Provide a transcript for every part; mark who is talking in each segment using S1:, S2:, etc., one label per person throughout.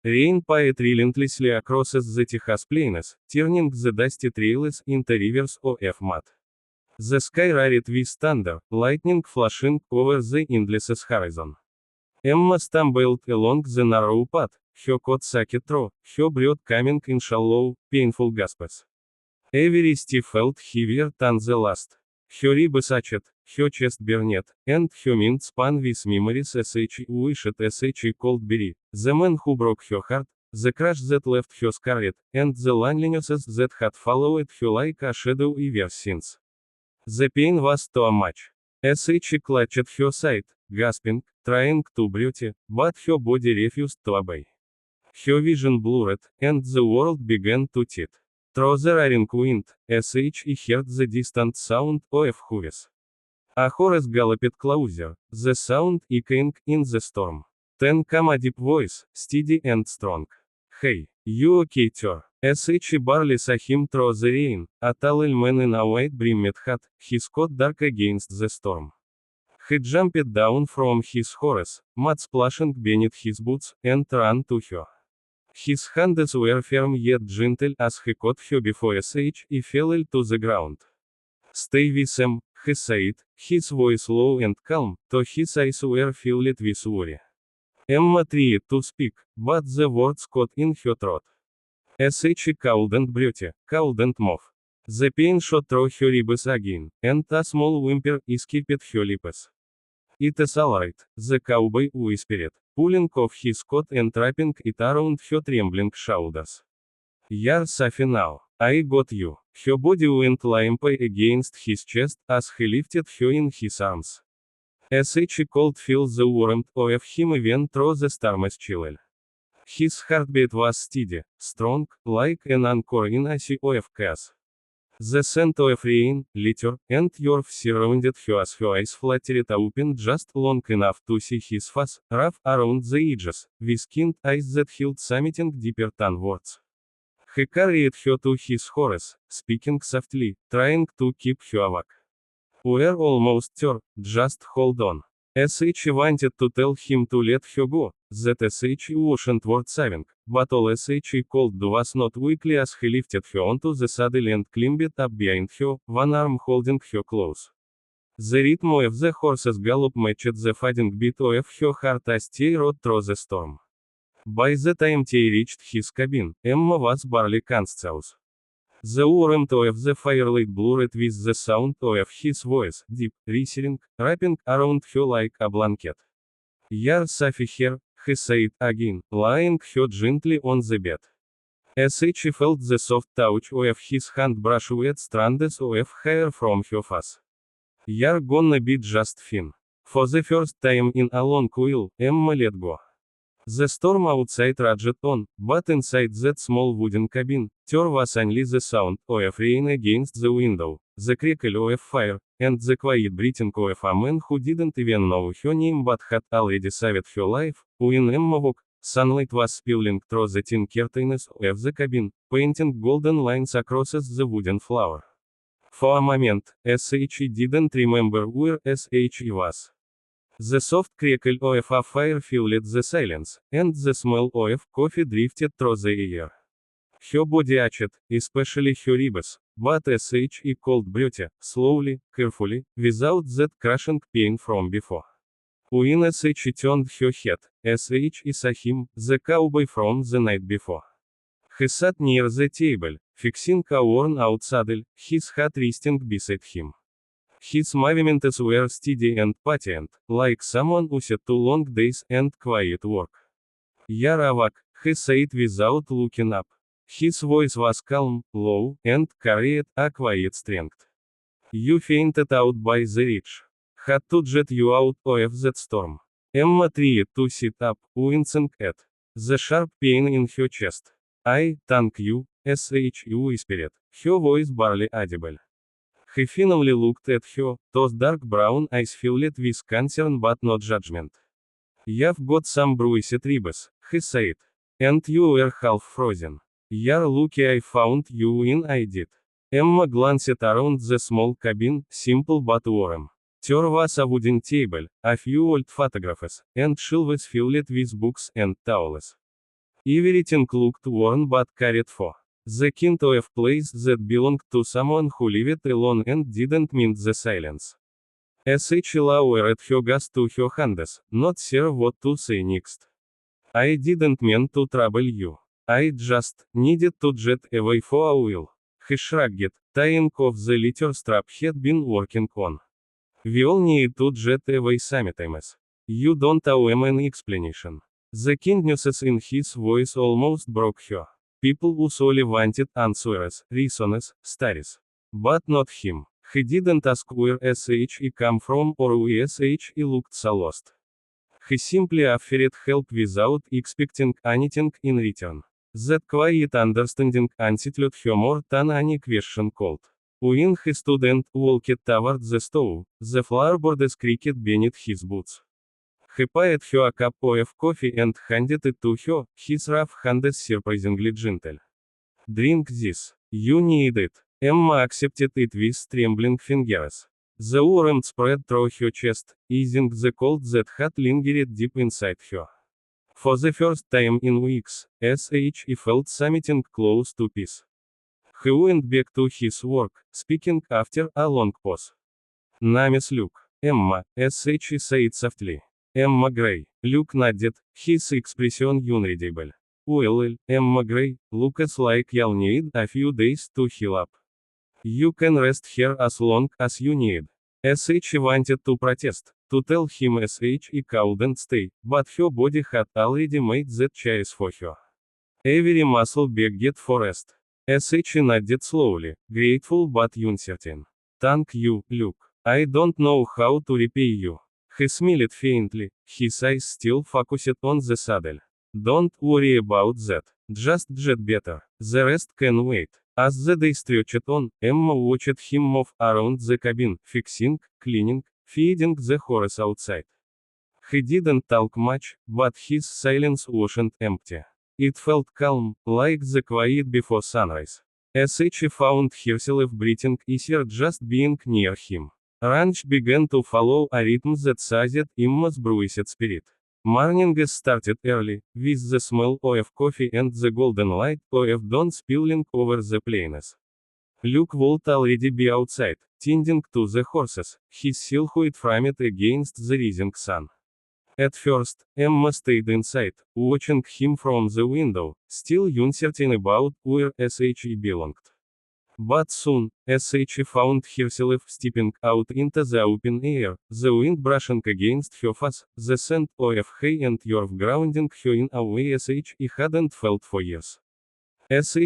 S1: Rain paid relentlessly across the Texas plains, turning the dusty trails into rivers of mud. The sky roared with thunder, lightning flashing over the endless horizon. Emma stumbled along the narrow path, her coat sucked through, her breath coming in shallow, painful gasps. Every step felt heavier than the last. Her ribs ached, her chest burned, and her mind spun with memories as she wished as she could bury the man who broke her heart, the crash that left her scarred, and the loneliness that had followed her like a shadow ever since. The pain was too much. As she clutched her side, gasping, trying to breathe, but her body refused to obey. Her vision blurred, and the world began to tilt. Through the roaring wind, as she heard the distant sound of hooves. A horse galloped closer, the sound echoing in the storm. Then came a deep voice, steady and strong. Hey, you okay, sir? As she barely saw him through the rain, a tall man in a white brimmed hat, his coat dark against the storm. He jumped down from his horse, mud splashing beneath his boots, and ran to her. His hands were firm yet gentle as he caught her before he fell to the ground. Stay with him, he said, his voice low and calm, though his eyes were filled with worry. Emma tried to speak, but the words caught in her throat. As she couldn't breathe, couldn't move. The pain shot through her ribs again, and a small whimper escaped her lips. It's alright, the cowboy whispered, pulling off his coat and wrapping it around her trembling shoulders. You're safe now. I got you. Her body went limp against his chest as he lifted her in his arms. As she could feel the warmth of him even through the storm's chill. His heartbeat was steady, strong, like an anchor in a sea of chaos. The scent of rain, litter, and earth surrounded her as her eyes fluttered open just long enough to see his face, rough around the edges, with skinned eyes that held something deeper than words. He carried her to his horse, speaking softly, trying to keep her awake. We're almost there, just hold on. As she wanted to tell him to let her go, that she wasn't worth saving, but all she could do was nod weakly as he lifted her onto the saddle and climbed up behind her, one arm holding her close. The rhythm of the horse's gallop matched the thudding beat of her heart as they rode through the storm. By the time they reached his cabin, Emma was barely conscious. The warmth of the firelight blurred with the sound of his voice, deep, reassuring, wrapping around her like a blanket. You're safe here, he said again, laying her gently on the bed. As she felt the soft touch of his hand brush wet strands of hair from her face. You're gonna be just fine. For the first time in a long while, Emma let go. The storm outside raged on, but inside that small wooden cabin, there was only the sound of rain against the window, the crackle of fire, and the quiet breathing of a man who didn't even know her name but had already saved her life. When Emma woke, sunlight was spilling through the thin curtains of the cabin, painting golden lines across the wooden floor. For a moment, she didn't remember where she was. The soft crackle of a fire filled the silence, and the smell of coffee drifted through the air. Her body ached, especially her ribs, but she could breathe, slowly, carefully, without that crushing pain from before. When she turned her head, she saw him, the cowboy from the night before. He sat near the table, fixing a worn-out saddle, his hat resting beside him. His movements were steady and patient, like someone used to long days and quiet work. You're awake, he said without looking up. His voice was calm, low, and carried a quiet strength. You fainted out by the ridge. Had to jet you out of that storm. Emma tried to sit up, wincing at the sharp pain in her chest. I thank you, she whispered, her voice barely audible. He finally looked at her, those dark brown eyes filled with concern but not judgment. You've got some bruised ribs, he said. And you were half frozen. You're lucky I found you when I did. Emma glanced around the small cabin, simple but warm. There was a wooden table, a few old photographs, and shelves filled with books and towels. Everything looked worn but cared for. The kind of place that belonged to someone who lived alone and didn't mind the silence. Sh lowered her gaze to her hands, not sure what to say next. I didn't mean to trouble you. I just needed to get away for a while. He shrugged, tying off the leather strap he'd been working on. We all need to get away sometimes. You don't owe him an explanation. The kindness in his voice almost broke her. People usually wanted answers, reasons, stories. But not him. He didn't ask where she come from or why she looked so lost. He simply offered help without expecting anything in return. That quiet understanding unsettled her more than any question could. When he stood and walked toward the stove, the floorboards creaked beneath his boots. He poured her a cup of coffee and handed it to her, his rough hands surprisingly gentle. Drink this. You need it. Emma accepted it with trembling fingers. The warmth spread through her chest, easing the cold that had lingered deep inside her. For the first time in weeks, she felt something close to peace. He went back to his work, speaking after a long pause. Name is Luke. Emma, she said softly. Emma Gray. Luke nodded, his expression unreadable. Well, Emma Gray, looks like you'll need a few days to heal up. You can rest here as long as you need. She wanted to protest, to tell him she couldn't stay, but her body had already made that choice for her. Every muscle begged for rest. She nodded slowly, grateful but uncertain. Thank you, Luke. I don't know how to repay you. He smiled faintly, his eyes still focused on the saddle. Don't worry about that. Just get better. The rest can wait. As the day stretched on, Emma watched him move around the cabin, fixing, cleaning, feeding the horse outside. He didn't talk much, but his silence wasn't empty. It felt calm, like the quiet before sunrise. She found herself breathing easier just being near him. Ranch began to follow a rhythm that soothed Emma's bruised spirit. Mornings started early, with the smell of coffee and the golden light of dawn spilling over the plains. Luke would already be outside, tending to the horses, his silhouette framed against the rising sun. At first, Emma stayed inside, watching him from the window, still uncertain about where she belonged. But soon, she found herself stepping out into the open air, the wind brushing against her face, the scent of hay and earth grounding her in a way she hadn't felt for years.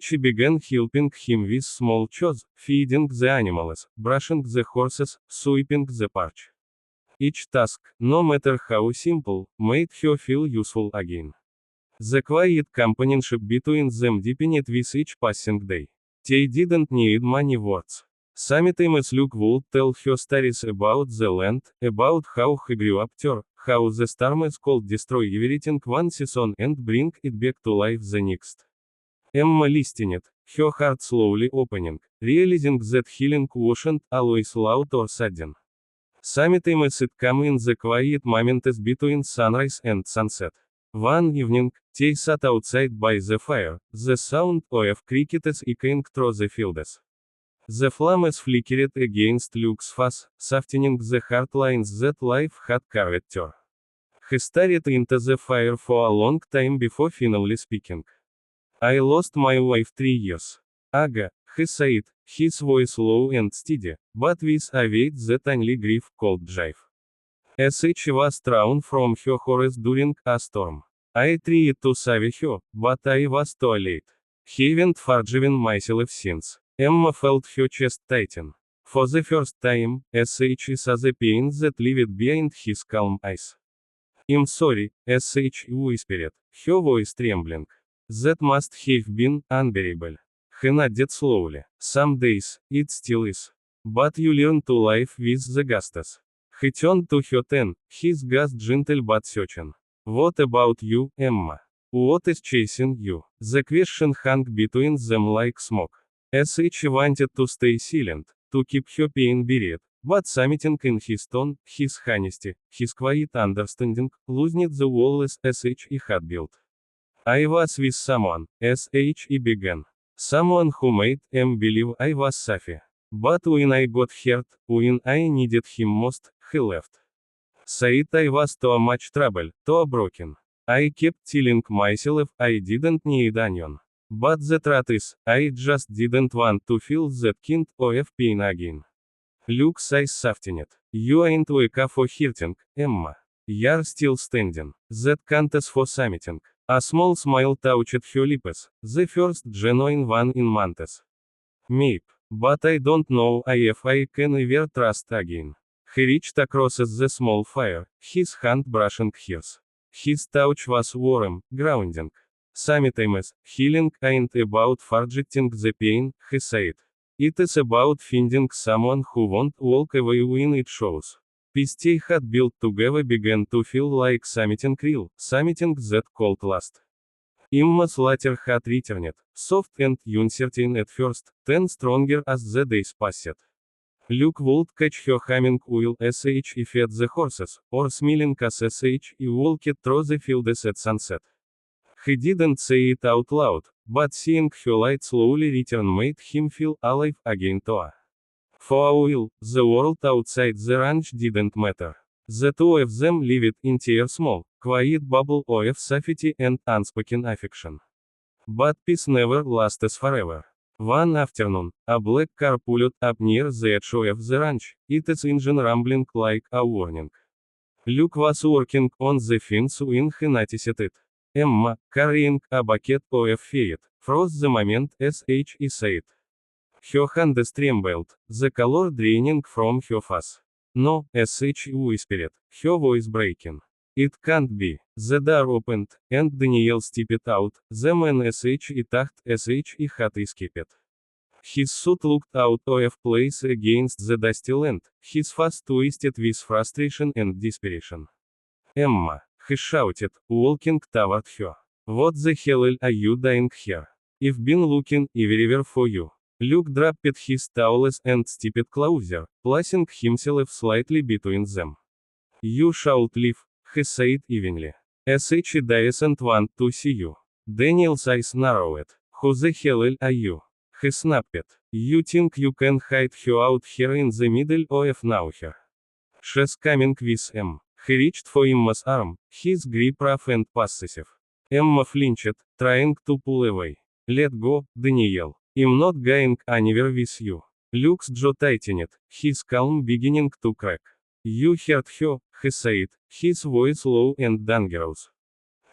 S1: She began helping him with small chores, feeding the animals, brushing the horses, sweeping the porch. Each task, no matter how simple, made her feel useful again. The quiet companionship between them deepened with each passing day. They didn't need many words. Sometimes Luke would tell her stories about the land, about how he grew up there, how the storms could destroy everything one season and bring it back to life the next. Emma listened, her heart slowly opening, realizing that healing wasn't always loud or sudden. Sometimes it came in the quiet moments between sunrise and sunset. One evening, they sat outside by the fire, the sound of crickets echoing through the fields. The flames flickered against Luke's face, softening the hard lines that life had carved there. He stared into the fire for a long time before finally speaking. I lost my wife 3 years ago, he said, his voice low and steady, but with a weight that only grief could jive. She was thrown from her horse during a storm. I tried to save her, but I was too late. Haven't forgiven myself since. Emma felt her chest tighten. For the first time, she saw the pain that lived behind his calm eyes. I'm sorry, she whispered, her voice trembling. That must have been unbearable. He nodded slowly. Some days, it still is. But you learn to live with the ghosts. He turned to her then, his gaze gentle but searching. What about you, Emma? What is chasing you? The question hung between them like smoke. She wanted to stay silent, to keep her pain buried, but something in his tone, his honesty, his quiet understanding, loosened the walls she had built. I was with someone, he began. Someone who made him believe I was Safi. But when I got hurt, when I needed him most, he left. Said I was too much trouble, too broken. I kept telling myself I didn't need onion. But the truth is, I just didn't want to feel that kind of pain again. Luke's eyes softened. You ain't wake up for hurting, Emma. You're still standing. That counts for something. A small smile touched her lips, the first genuine one in months. Maybe, but I don't know if I can ever trust again. He reached across the small fire, his hand brushing hers. His touch was warm, grounding. Sometimes, healing ain't about forgetting the pain, he said. It is about finding someone who won't walk away when it shows. Piece they had built together began to feel like something real, something that could last. Emma's latter had returned, soft and uncertain at first, then stronger as the days passed. Luke would catch her humming while he fed the horses, or smiling as he walked through the fields at sunset. He didn't say it out loud, but seeing her light slowly return made him feel alive again too. For a while, the world outside the ranch didn't matter. The two of them lived in their small, quiet bubble of safety and unspoken affection. But peace never lasts forever. One afternoon, a black car pulled up near the edge of the ranch, its engine rumbling like a warning. Luke was working on the fence when he noticed it. Emma, carrying a bucket of feed, froze the moment he said. Her hand trembled, the color draining from her face. No, he whispered, her voice breaking. It can't be. The door opened, and Daniel stepped out, the man he thought he had escaped. His suit looked out of place against the dusty land, his face twisted with frustration and desperation. Emma, he shouted, walking toward her. What the hell are you doing here? I've been looking everywhere for you. Luke dropped his towels and stepped closer, placing himself slightly between them. You should leave, he said evenly. He doesn't want to see you. Daniel's eyes narrowed. Who the hell are you? He snapped. You think you can hide her out here in the middle of nowhere? She's coming with him. He reached for Emma's arm, his grip rough and possessive. Emma flinched, trying to pull away. Let go, Daniel. I'm not going anywhere with you. Luke's jaw tightened, his calm beginning to crack. You hurt her, he said, his voice low and dangerous.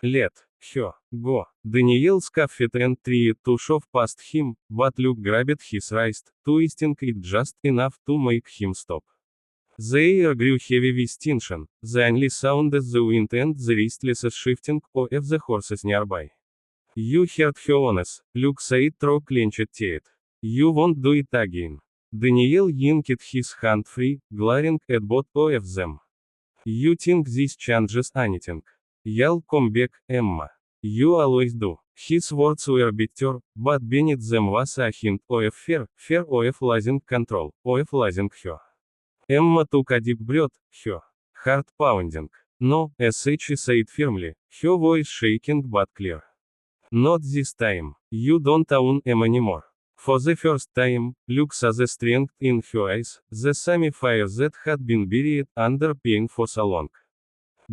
S1: Let her go. Daniel scoffed and tried to shove past him, but Luke grabbed his wrist, twisting it just enough to make him stop. The air grew heavy with tension, the only sound is the wind and the restless shifting of the horses nearby. You hurt her honest, Luke said through clenched teeth. You won't do it again. Daniel yanked his hand free, glaring at both of them. You think this changes anything? You'll come back, Emma. You always do. His words were bitter, but beneath them was a hint of fear of losing control, of losing her. Emma took a deep breath, her heart pounding. No, she said firmly, her voice shaking but clear. Not this time. You don't own him anymore. For the first time, Luke saw the strength in her eyes, the same fire that had been buried under pain for so long.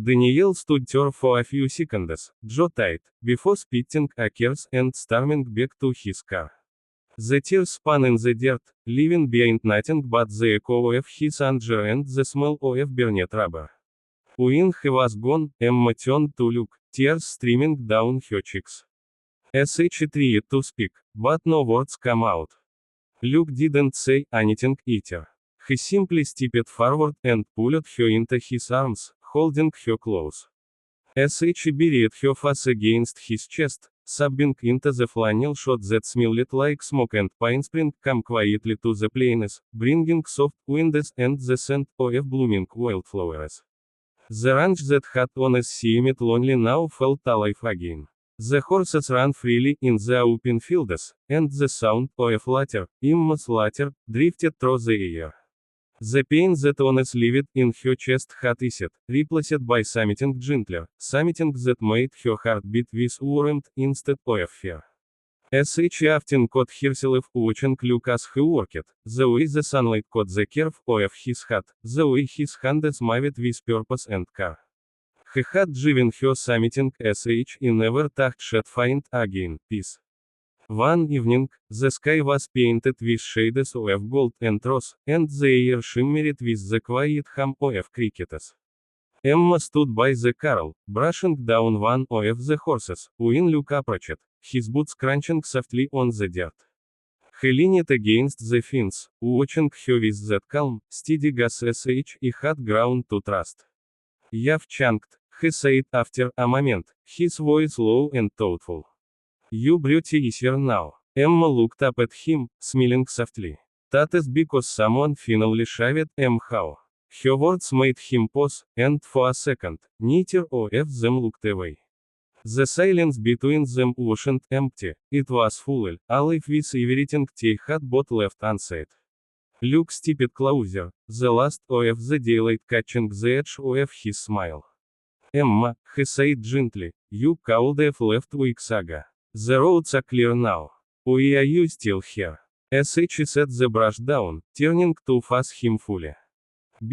S1: Daniel stood there for a few seconds, jaw tight, before spitting a curse and storming back to his car. The tears spun in the dirt, leaving behind nothing but the echo of his anger and the smell of burnt rubber. When he was gone, Emma turned to Luke, tears streaming down her cheeks. She tried to speak, but no words came out. Luke didn't say anything either. He simply stepped forward and pulled her into his arms, holding her close. She buried her face against his chest, sobbing into the flannel shirt that smelled like smoke and pine spring come quietly to the plains, bringing soft winds and the scent of blooming wildflowers. The ranch that had once seemed lonely now felt alive again. The horses ran freely in the open fields, and the sound of laughter, Emma's laughter, drifted through the air. The pain that once lived in her chest had eased, replaced by something gentler, something that made her heart beat with warmth instead of fear. As she often caught herself watching Luke as he worked, the way the sunlight caught the curve of his hat, the way his hands moved with purpose and care. He had given her something as he never thought she'd find again, peace. One evening, the sky was painted with shades of gold and rose, and the air shimmered with the quiet hum of crickets. Emma stood by the corral, brushing down one of the horses, when Luke approached, his boots crunching softly on the dirt. He leaned against the fence, watching her with that calm, steady gaze as he had grown to trust. "You've changed," he said after a moment, his voice low and thoughtful. "You breathe easier now." Emma looked up at him, smiling softly. "That is because someone finally showed em how." Her words made him pause, and for a second, neither of them looked away. The silence between them wasn't empty, it was full, alive with everything they had both left unsaid. Luke stepped closer, the last of the daylight catching the edge of his smile. "Emma," he said gently, "you could have left weeks ago. The roads are clear now. Why are you still here?" As she set the brush down, turning to face him fully.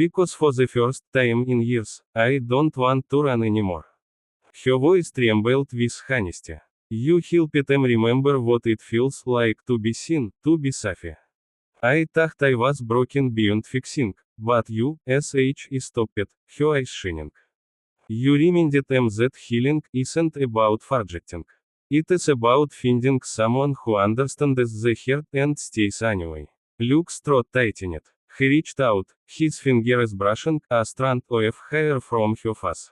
S1: "Because for the first time in years, I don't want to run anymore." Her voice trembled with honesty. "You helped them remember what it feels like to be seen, to be safe. I thought I was broken beyond fixing, but you, stopped, her eyes shining. You reminded them that healing isn't about forgetting. It is about finding someone who understands the hurt and stays anyway." Luke's throat tightened. He reached out, his fingers brushing a strand of hair from her face.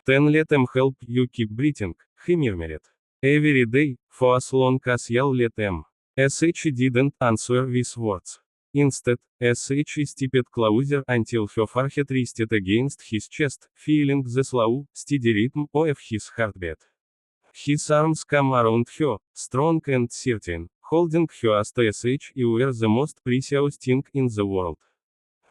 S1: "Then let them help you keep breathing," he murmured. "Every day, for as long as you'll let them." As she didn't answer with words. Instead, as she stepped closer until her forehead rested against his chest, feeling the slow, steady rhythm of his heartbeat. His arms came around her, strong and certain, holding her as she were the most precious thing in the world.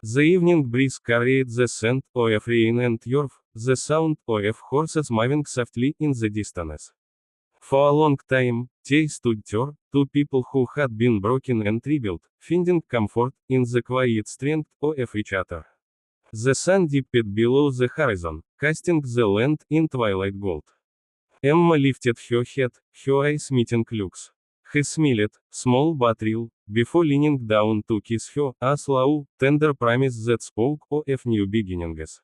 S1: The evening breeze carried the scent of rain and earth, the sound of horses moving softly in the distance. For a long time, they stood there, two people who had been broken and rebuilt, finding comfort in the quiet strength of each other. The sun dipped below the horizon, casting the land in twilight gold. Emma lifted her head, her eyes meeting Luke's. He smiled, small but real, before leaning down to kiss her, a slow, tender promise that spoke of new beginnings.